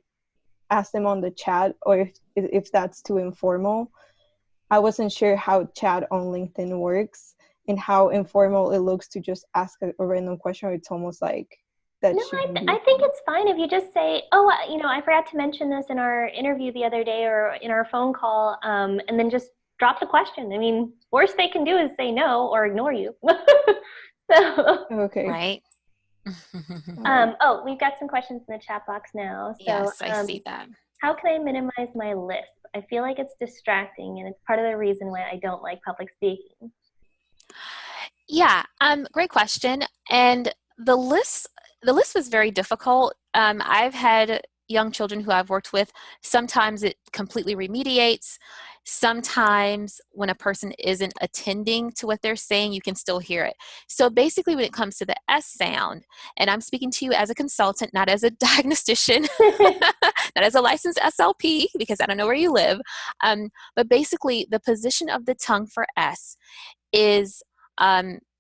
ask them on the chat, or if that's too informal. I wasn't sure how chat on LinkedIn works and how informal it looks to just ask a random question, or it's almost like that. No, I think it's fine if you just say, oh, I forgot to mention this in our interview the other day or in our phone call, and then just drop the question. I mean, worst they can do is say no or ignore you. So, Okay. Right. oh, we've got some questions in the chat box now. So, Yes, I see that. how can I minimize my list? I feel like it's distracting, and it's part of the reason why I don't like public speaking. Yeah, great question. And the list was very difficult. I've had young children who I've worked with. Sometimes it completely remediates. Sometimes when a person isn't attending to what they're saying, you can still hear it. So basically when it comes to the S sound, and I'm speaking to you as a consultant, not as a diagnostician, not as a licensed SLP, because I don't know where you live, but basically the position of the tongue for S is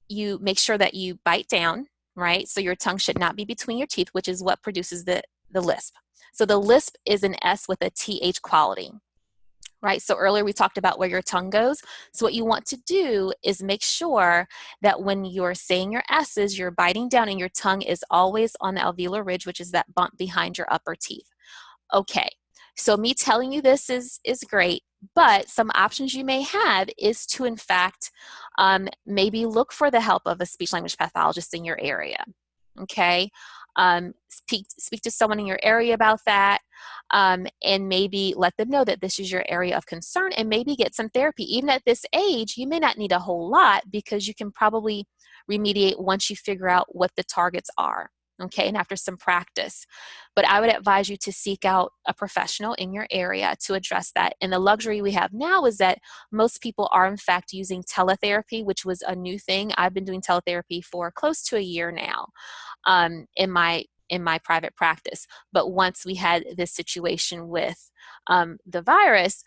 you make sure that you bite down, right? So your tongue should not be between your teeth, which is what produces the lisp. So the lisp is an S with a TH quality, right? So earlier we talked about where your tongue goes. So what you want to do is make sure that when you're saying your S's, you're biting down and your tongue is always on the alveolar ridge, which is that bump behind your upper teeth. Okay, so me telling you this is great, but some options you may have is to, in fact, maybe look for the help of a speech language pathologist in your area. Okay, speak to someone in your area about that, and maybe let them know that this is your area of concern, and maybe get some therapy. Even at this age, you may not need a whole lot, because you can probably remediate once you figure out what the targets are. Okay, and after some practice. But I would advise you to seek out a professional in your area to address that. And the luxury we have now is that most people are in fact using teletherapy, which was a new thing. I've been doing teletherapy for close to a year now in my private practice. But once we had this situation with the virus,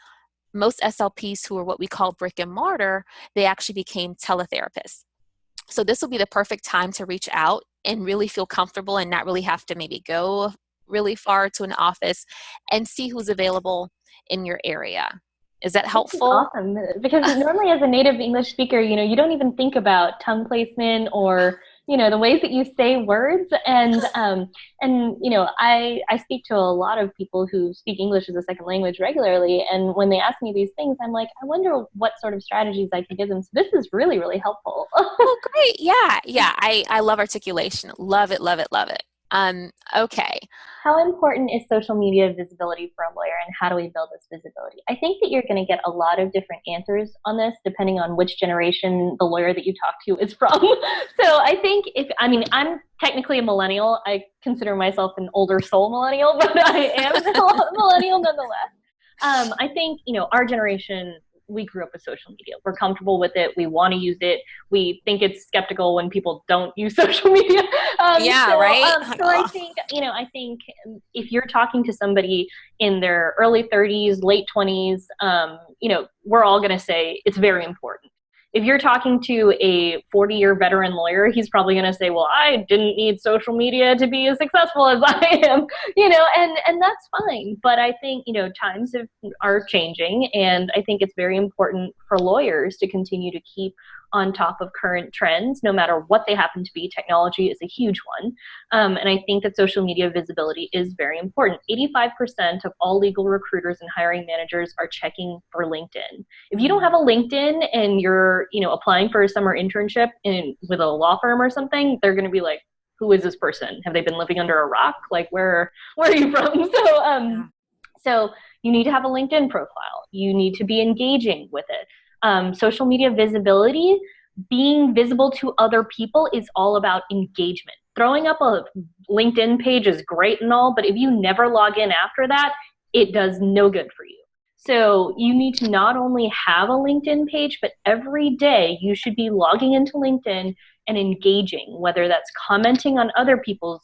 most SLPs who are what we call brick and mortar, they actually became teletherapists. So this will be the perfect time to reach out and really feel comfortable and not really have to maybe go really far to an office, and see who's available in your area. Is that helpful? Awesome. Because normally as a native English speaker, you don't even think about tongue placement or, the ways that you say words. And I speak to a lot of people who speak English as a second language regularly. And when they ask me these things, I'm like, I wonder what sort of strategies I can give them. So this is really, really helpful. Oh, great. Yeah. I love articulation. Love it, love it, love it. Okay. How important is social media visibility for a lawyer, and how do we build this visibility? I think that you're going to get a lot of different answers on this depending on which generation the lawyer that you talk to is from. So I think I'm technically a millennial. I consider myself an older soul millennial, but I am a millennial nonetheless. I think, our generation, we grew up with social media. We're comfortable with it. We want to use it. We think it's skeptical when people don't use social media. Right. So I think if you're talking to somebody in their early 30s, late 20s, we're all going to say it's very important. If you're talking to a 40-year veteran lawyer, he's probably going to say, well, I didn't need social media to be as successful as I am, and that's fine. But I think, times are changing, and I think it's very important for lawyers to continue to keep on top of current trends, no matter what they happen to be. Technology is a huge one. And I think that social media visibility is very important. 85% of all legal recruiters and hiring managers are checking for LinkedIn. If you don't have a LinkedIn and you're, applying for a summer internship with a law firm or something, they're going to be like, who is this person? Have they been living under a rock? Like, where are you from? So you need to have a LinkedIn profile. You need to be engaging with it. Social media visibility, being visible to other people, is all about engagement. Throwing up a LinkedIn page is great and all, but if you never log in after that, it does no good for you. So you need to not only have a LinkedIn page, but every day you should be logging into LinkedIn and engaging, whether that's commenting on other people's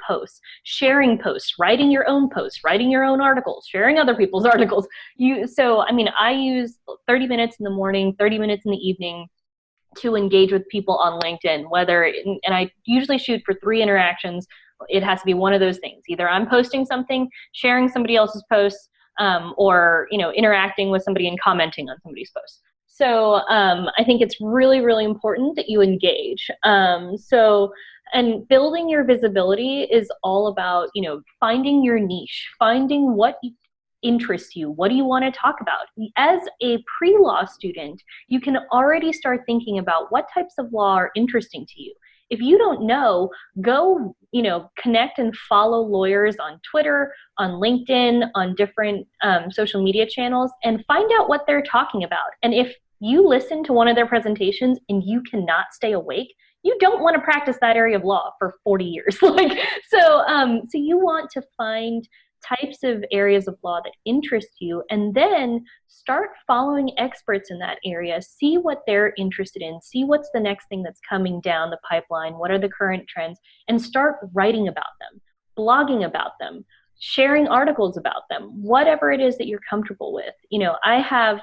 posts, sharing posts, writing your own posts, writing your own articles, sharing other people's articles. I use 30 minutes in the morning, 30 minutes in the evening to engage with people on LinkedIn, and I usually shoot for 3 interactions. It has to be one of those things. Either I'm posting something, sharing somebody else's posts, or, interacting with somebody and commenting on somebody's posts. So I think it's really, really important that you engage. And building your visibility is all about, finding your niche, finding what interests you. What do you want to talk about? As a pre-law student, you can already start thinking about what types of law are interesting to you. If you don't know, go, connect and follow lawyers on Twitter, on LinkedIn, on different social media channels, and find out what they're talking about. And if you listen to one of their presentations and you cannot stay awake, you don't want to practice that area of law for 40 years. So you want to find types of areas of law that interest you, and then start following experts in that area. See what they're interested in. See what's the next thing that's coming down the pipeline. What are the current trends? And start writing about them, blogging about them, sharing articles about them, whatever it is that you're comfortable with. I have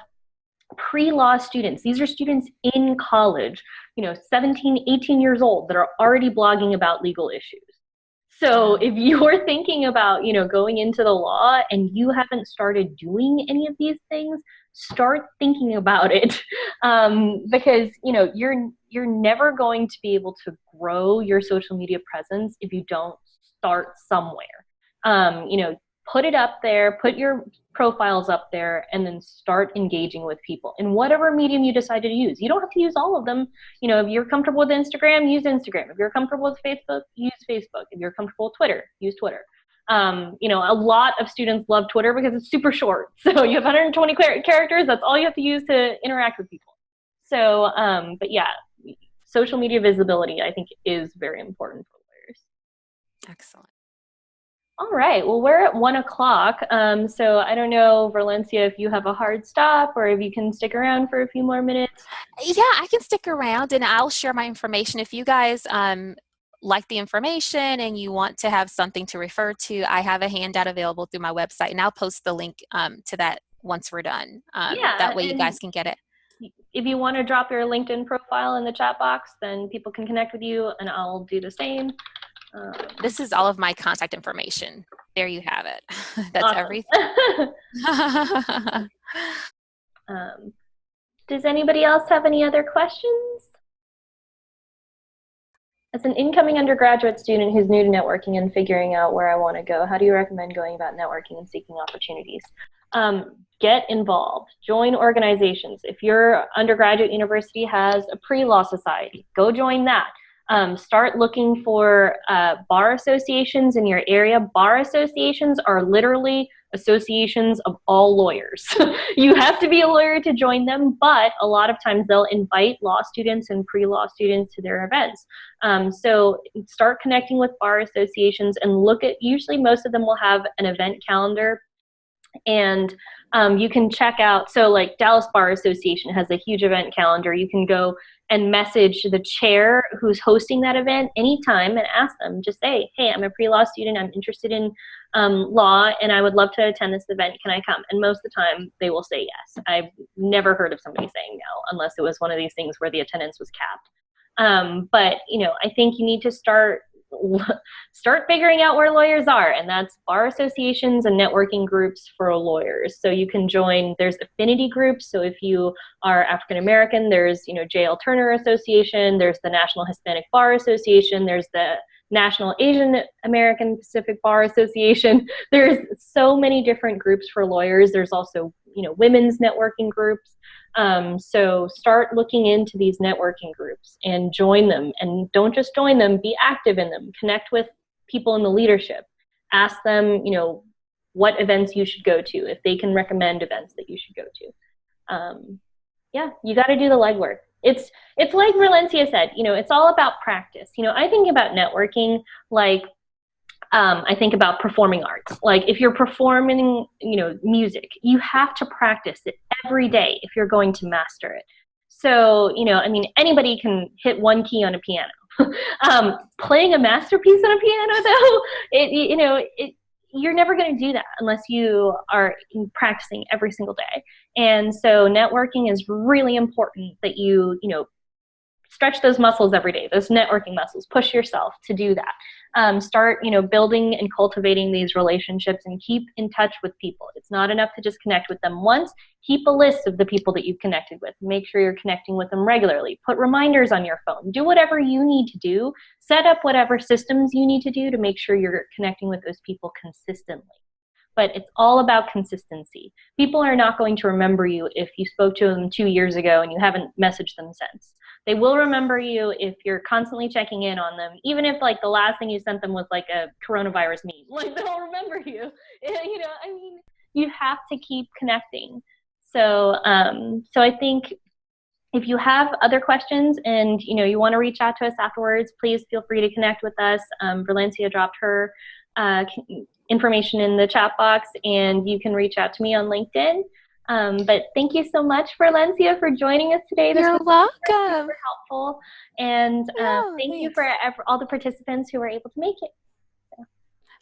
pre-law students. These are students in college, 17, 18 years old, that are already blogging about legal issues. So if you're thinking about, going into the law and you haven't started doing any of these things, start thinking about it. Because, you're never going to be able to grow your social media presence if you don't start somewhere. Put it up there, put your profiles up there, and then start engaging with people in whatever medium you decide to use. You don't have to use all of them. If you're comfortable with Instagram, use Instagram. If you're comfortable with Facebook, use Facebook. If you're comfortable with Twitter, use Twitter. A lot of students love Twitter because it's super short. So you have 120 characters. That's all you have to use to interact with people. So, but yeah, social media visibility, I think, is very important for lawyers. Excellent. All right. Well, we're at 1:00. So I don't know, Verlencia, if you have a hard stop or if you can stick around for a few more minutes. Yeah, I can stick around and I'll share my information. If you guys like the information and you want to have something to refer to, I have a handout available through my website, and I'll post the link to that once we're done. That way you guys can get it. If you want to drop your LinkedIn profile in the chat box, then people can connect with you, and I'll do the same. This is all of my contact information. There you have it. That's awesome. Everything. Does anybody else have any other questions? As an incoming undergraduate student who's new to networking and figuring out where I want to go, how do you recommend going about networking and seeking opportunities? Get involved. Join organizations. If your undergraduate university has a pre-law society, go join that. Start looking for bar associations in your area. Bar associations are literally associations of all lawyers. You have to be a lawyer to join them, but a lot of times they'll invite law students and pre-law students to their events. So start connecting with bar associations and look at, usually most of them will have an event calendar, and you can check out, so like Dallas Bar Association has a huge event calendar. You can go and message the chair who's hosting that event anytime and ask them, just say, hey, I'm a pre-law student, I'm interested in law, and I would love to attend this event, can I come? And most of the time they will say yes. I've never heard of somebody saying no, unless it was one of these things where the attendance was capped. But I think you need to start figuring out where lawyers are, and that's bar associations and networking groups for lawyers. So you can join, there's affinity groups. So if you are African American, there's J.L. Turner Association, there's the National Hispanic Bar Association, there's the National Asian American Pacific Bar Association. There's so many different groups for lawyers. There's also women's networking groups. So start looking into these networking groups and join them, and don't just join them, be active in them. Connect with people in the leadership. Ask them, what events you should go to, if they can recommend events that you should go to. Yeah, you got to do the legwork. It's like Verlencia said, it's all about practice. I think about networking like I think about performing arts. Like if you're performing, music, you have to practice it every day if you're going to master it. So, anybody can hit one key on a piano. Playing a masterpiece on a piano, though, you're never going to do that unless you are practicing every single day. And so networking is really important that you stretch those muscles every day, those networking muscles, push yourself to do that. Start, building and cultivating these relationships and keep in touch with people. It's not enough to just connect with them once. Keep a list of the people that you've connected with. Make sure you're connecting with them regularly. Put reminders on your phone. Do whatever you need to do. Set up whatever systems you need to do to make sure you're connecting with those people consistently. But it's all about consistency. People are not going to remember you if you spoke to them 2 years ago and you haven't messaged them since. They will remember you if you're constantly checking in on them, even if the last thing you sent them was like a coronavirus meme. They'll remember you. You have to keep connecting. So I think if you have other questions and you want to reach out to us afterwards, please feel free to connect with us. Verlencia dropped her information in the chat box, and you can reach out to me on LinkedIn. But thank you so much, Verlencia, for joining us today. This You're was welcome. super helpful. And Yeah, thank you thanks. for all the participants who were able to make it.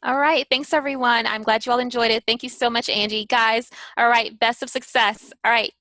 All right. Thanks, everyone. I'm glad you all enjoyed it. Thank you so much, Angie. Guys, all right. Best of success. All right.